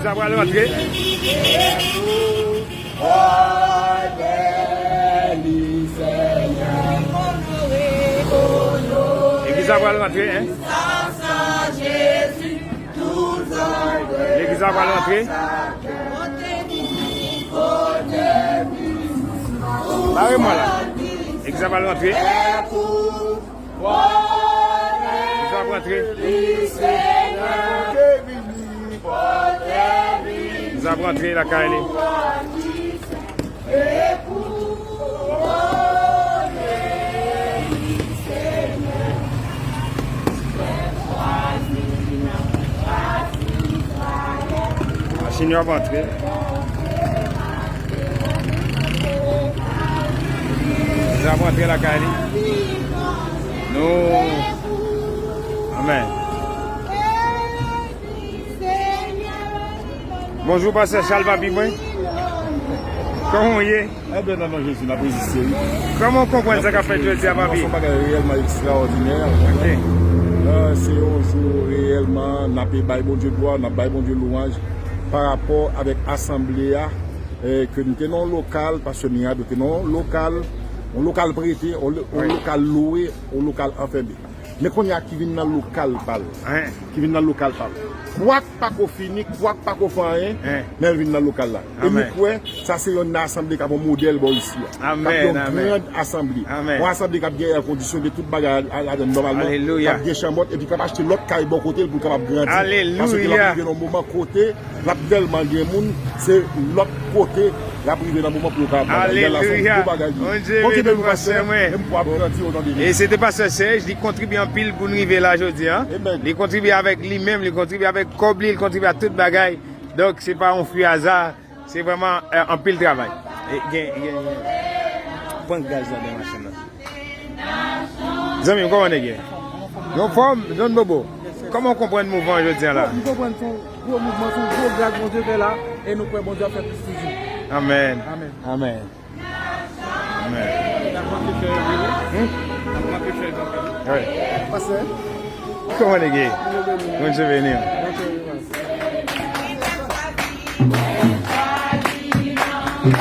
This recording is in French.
ça va rentrer. L'église va rentrer, hein? L'église va rentrer. Barrez-moi là. L'église va rentrer. L'église va rentrer. L'église va rentrer la carrière. La Chine va rentrer. Ça va rentrer la carrière. Non. Amen. Bonjour, pasteur Charles Papi. Comment vous êtes? Eh bien, non, je suis la résisté. Comment on comprend ça qu'a fait jeudi à Papi? C'est pas réellement extraordinaire. Ok. C'est un jour réellement, n'a pas bon Dieu gloire, n'a pas bon Dieu louange par rapport avec l'Assemblée que nous tenons local, parce que nous tenons local, un local prêté, un local loué, un local enfermé. Mais qu'on y a qui vient dans le local, qui vient dans le local, quoi pas qu'on finit, quoi pas qu'on fait rien, mais elle vient dans le local là. Et nous quoi, ça c'est une assemblée qui a un modèle ici. Amen. Une grande assemblée. Une assemblée qui a bien condition de toute bagarre normalement. Alléluia. Qui a chambres et puis qui a acheté l'autre caille bon côté pour capable grandir. Alléluia. Parce que là dans un moment côté, là tellement de monde, c'est l'autre côté. Là, privé dans le moment pour le Alléluia. Et c'était pas ça, Serge, il contribue en pile pour nous arriver là aujourd'hui. Hein? Il contribue avec lui-même, il contribue avec Kobli, il contribue à toute bagaille. Donc, c'est pas un fruit hasard, c'est vraiment un pile travail. Point de gaz dans la machine. Zami, comment on est? Nous forme, Don Bobo. Comment on comprend le mouvement aujourd'hui là? Nous comprenons son gros mouvement, son gros grâce, mon Dieu est là, et nous pouvons, mon Dieu, faire plus toujours. Amen. Amen. Amen. Amen. Oui. Pasteur. Comment les gars? Bonne venir. Bonne